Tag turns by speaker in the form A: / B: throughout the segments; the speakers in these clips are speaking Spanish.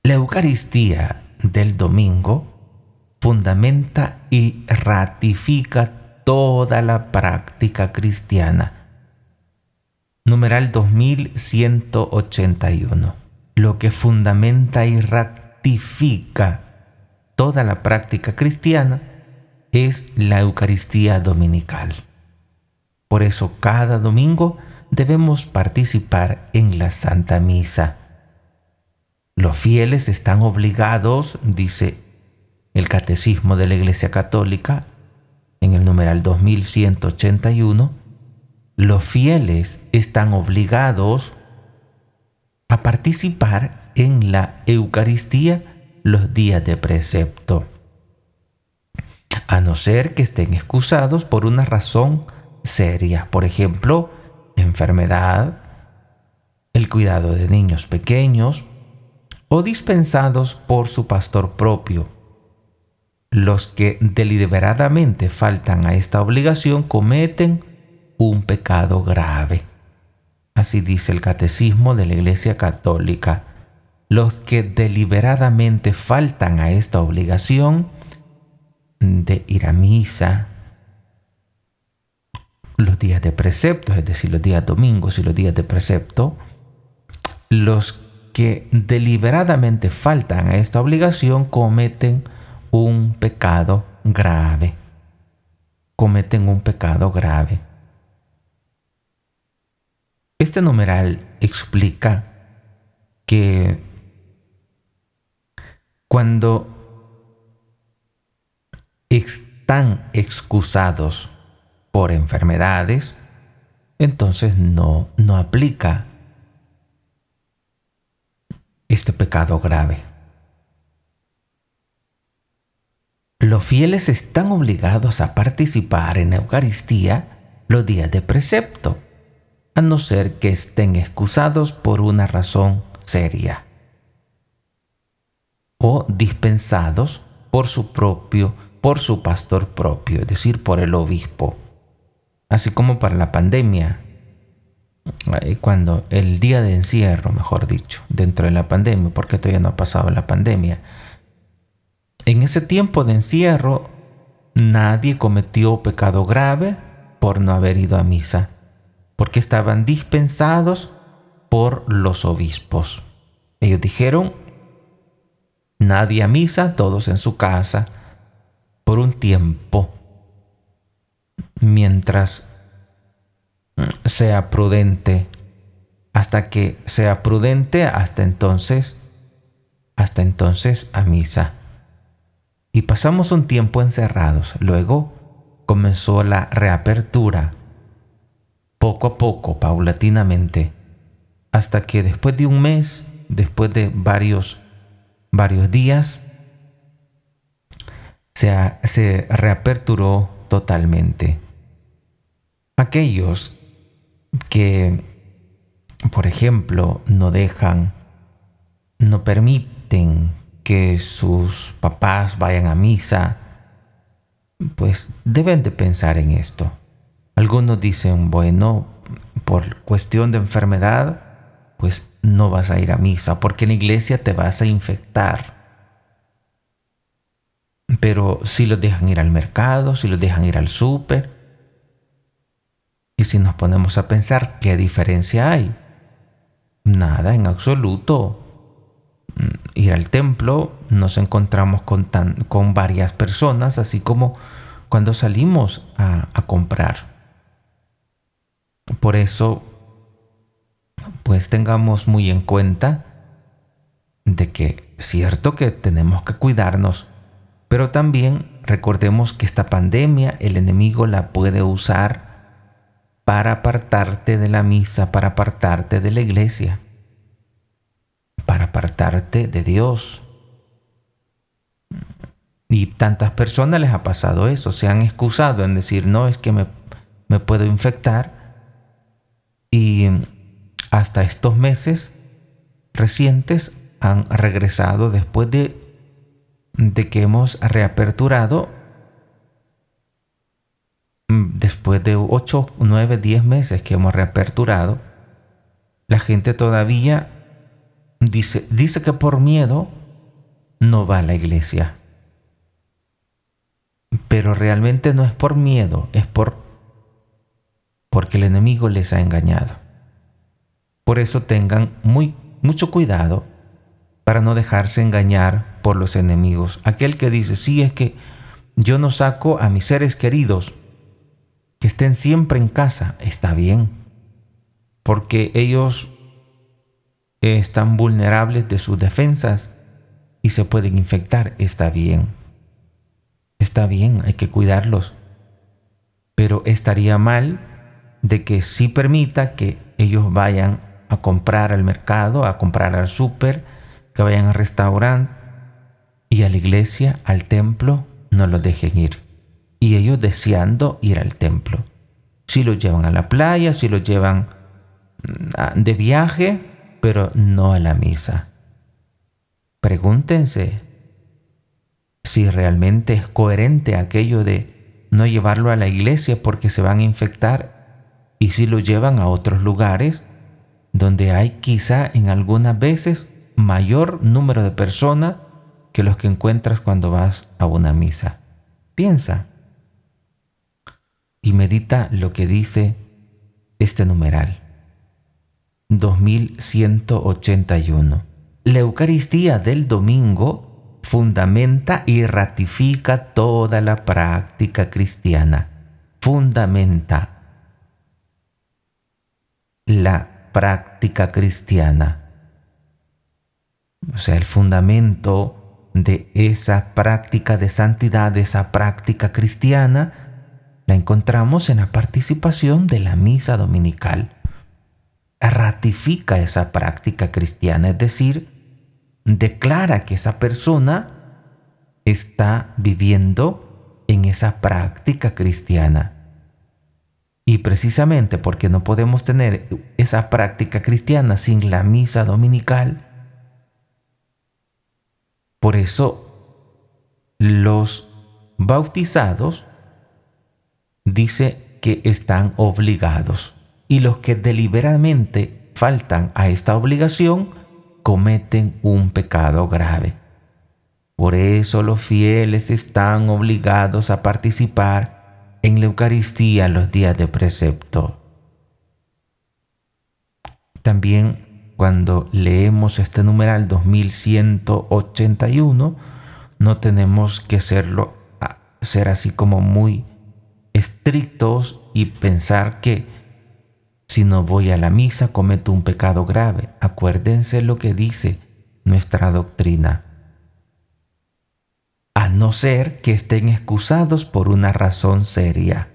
A: La Eucaristía del domingo fundamenta y ratifica toda la práctica cristiana. Numeral 2181. Lo que fundamenta y ratifica toda la práctica cristiana es la Eucaristía dominical. Por eso cada domingo debemos participar en la Santa Misa. Los fieles están obligados, dice el Catecismo de la Iglesia Católica, en el numeral 2181, los fieles están obligados a participar en la Eucaristía los días de precepto, a no ser que estén excusados por una razón seria, por ejemplo, enfermedad, el cuidado de niños pequeños o dispensados por su pastor propio. Los que deliberadamente faltan a esta obligación cometen un pecado grave. Así dice el Catecismo de la Iglesia Católica. Los que deliberadamente faltan a esta obligación de ir a misa los días de precepto, es decir, los días domingos y los días de precepto, los que deliberadamente faltan a esta obligación cometen un pecado grave. Cometen un pecado grave. Este numeral explica que cuando están excusados por enfermedades, entonces no aplica este pecado grave. Los fieles están obligados a participar en la Eucaristía los días de precepto, a no ser que estén excusados por una razón seria o dispensados por su pastor propio, es decir, por el obispo. Así como para la pandemia, cuando el día de encierro, mejor dicho, dentro de la pandemia, porque todavía no ha pasado la pandemia, en ese tiempo de encierro nadie cometió pecado grave por no haber ido a misa, porque estaban dispensados por los obispos. Ellos dijeron: nadie a misa, todos en su casa, por un tiempo, mientras sea prudente, hasta que sea prudente, hasta entonces a misa. Y pasamos un tiempo encerrados. Luego comenzó la reapertura, poco a poco, paulatinamente, hasta que después de un mes, después de varios días, se reaperturó totalmente. Aquellos que, por ejemplo, no permiten que sus papás vayan a misa, pues deben de pensar en esto. Algunos dicen: bueno, por cuestión de enfermedad, pues no vas a ir a misa, porque en la iglesia te vas a infectar. Pero si los dejan ir al mercado, si los dejan ir al súper, y si nos ponemos a pensar, ¿qué diferencia hay? Nada, en absoluto. Ir al templo, nos encontramos con varias personas, así como cuando salimos a comprar. Por eso, pues tengamos muy en cuenta de que cierto que tenemos que cuidarnos, pero también recordemos que esta pandemia el enemigo la puede usar para apartarte de la misa, para apartarte de la iglesia, para apartarte de Dios. Y tantas personas les ha pasado eso, se han excusado en decir: no, es que me puedo infectar. Y hasta estos meses recientes han regresado después de que hemos reaperturado, después de 8, 9, 10 meses que hemos reaperturado, la gente todavía Dice que por miedo no va a la iglesia. Pero realmente no es por miedo, es porque el enemigo les ha engañado. Por eso tengan mucho cuidado para no dejarse engañar por los enemigos. Aquel que dice, sí, es que yo no saco a mis seres queridos, que estén siempre en casa, está bien, porque ellos están vulnerables de sus defensas y se pueden infectar, está bien. Está bien, hay que cuidarlos, pero estaría mal de que sí permita que ellos vayan a comprar al mercado, a comprar al súper, que vayan al restaurante y a la iglesia, al templo, no los dejen ir. Y ellos deseando ir al templo. Si los llevan a la playa, si los llevan de viaje, pero no a la misa. Pregúntense si realmente es coherente aquello de no llevarlo a la iglesia porque se van a infectar, y si lo llevan a otros lugares donde hay quizá en algunas veces mayor número de personas que los que encuentras cuando vas a una misa. Piensa y medita lo que dice este numeral 2181. La Eucaristía del domingo fundamenta y ratifica toda la práctica cristiana. Fundamenta la práctica cristiana. O sea, el fundamento de esa práctica de santidad, de esa práctica cristiana, la encontramos en la participación de la misa dominical. Ratifica esa práctica cristiana, es decir, declara que esa persona está viviendo en esa práctica cristiana. Y precisamente porque no podemos tener esa práctica cristiana sin la misa dominical, por eso los bautizados dice que están obligados, y los que deliberadamente faltan a esta obligación cometen un pecado grave. Por eso los fieles están obligados a participar en la Eucaristía los días de precepto. También cuando leemos este numeral 2181, no tenemos que ser así como muy estrictos y pensar que si no voy a la misa cometo un pecado grave. Acuérdense lo que dice nuestra doctrina. A no ser que estén excusados por una razón seria.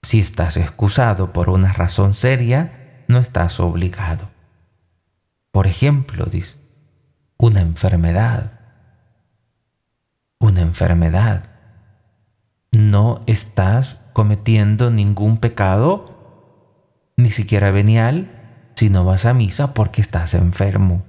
A: Si estás excusado por una razón seria, no estás obligado. Por ejemplo, dice, una enfermedad. Una enfermedad. No estás cometiendo ningún pecado, ni siquiera venial, si no vas a misa porque estás enfermo.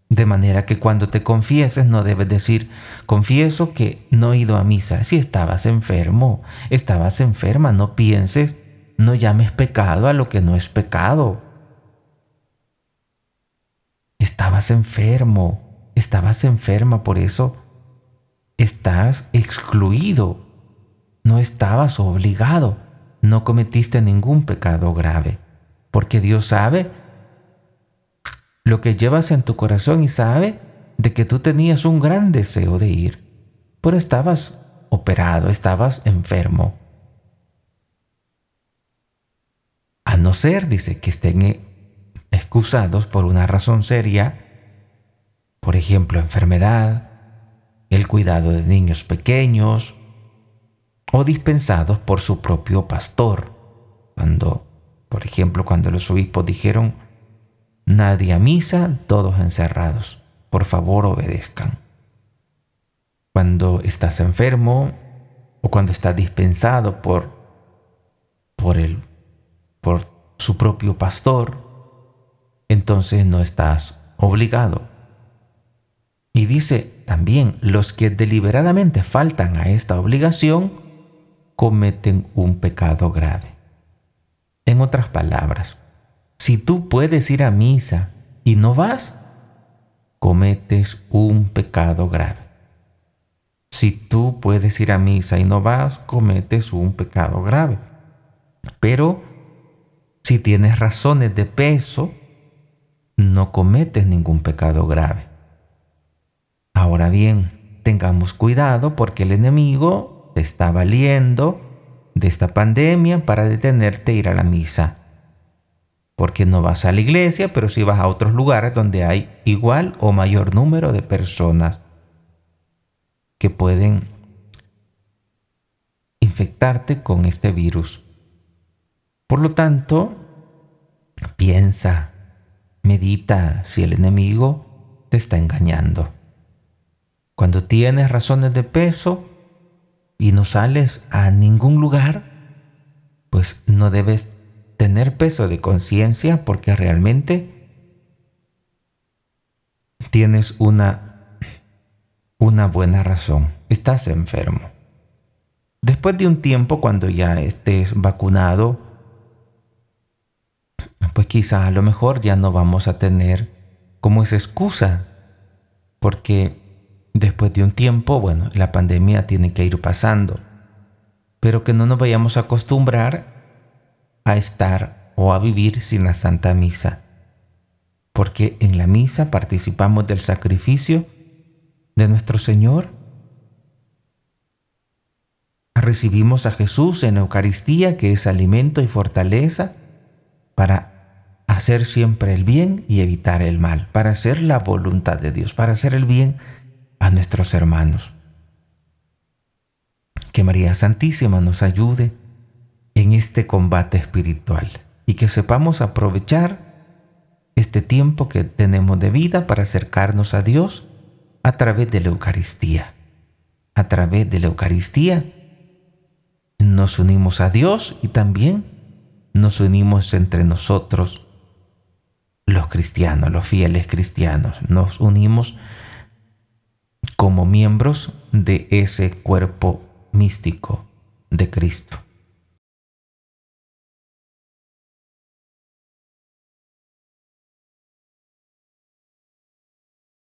A: De manera que cuando te confieses no debes decir, confieso que no he ido a misa. Si estabas enfermo, estabas enferma, no pienses, no llames pecado a lo que no es pecado. Estabas enfermo, estabas enferma, por eso estás excluido. No estabas obligado, no cometiste ningún pecado grave, porque Dios sabe lo que llevas en tu corazón y sabe de que tú tenías un gran deseo de ir, pero estabas operado, estabas enfermo. A no ser, dice, que estén excusados por una razón seria, por ejemplo, enfermedad, el cuidado de niños pequeños, o dispensados por su propio pastor. Por ejemplo, cuando los obispos dijeron, nadie a misa, todos encerrados, por favor obedezcan. Cuando estás enfermo o cuando estás dispensado por su propio pastor, entonces no estás obligado. Y dice también, los que deliberadamente faltan a esta obligación cometen un pecado grave. En otras palabras, si tú puedes ir a misa y no vas, cometes un pecado grave. Si tú puedes ir a misa y no vas, cometes un pecado grave. Pero si tienes razones de peso, no cometes ningún pecado grave. Ahora bien, tengamos cuidado porque el enemigo te está valiendo de esta pandemia para detenerte a ir a la misa. Porque no vas a la iglesia, pero sí vas a otros lugares donde hay igual o mayor número de personas que pueden infectarte con este virus. Por lo tanto, piensa, medita si el enemigo te está engañando. Cuando tienes razones de peso y no sales a ningún lugar, pues no debes tener peso de conciencia porque realmente tienes una buena razón. Estás enfermo. Después de un tiempo, cuando ya estés vacunado, pues quizá a lo mejor ya no vamos a tener como esa excusa, porque después de un tiempo, bueno, la pandemia tiene que ir pasando, pero que no nos vayamos a acostumbrar a estar o a vivir sin la Santa Misa, porque en la misa participamos del sacrificio de nuestro Señor. Recibimos a Jesús en la Eucaristía, que es alimento y fortaleza para hacer siempre el bien y evitar el mal, para hacer la voluntad de Dios, para hacer el bien a nuestros hermanos. Que María Santísima nos ayude en este combate espiritual y que sepamos aprovechar este tiempo que tenemos de vida para acercarnos a Dios a través de la Eucaristía. A través de la Eucaristía nos unimos a Dios y también nos unimos entre nosotros, los cristianos, los fieles cristianos. Nos unimos como miembros de ese cuerpo místico de Cristo.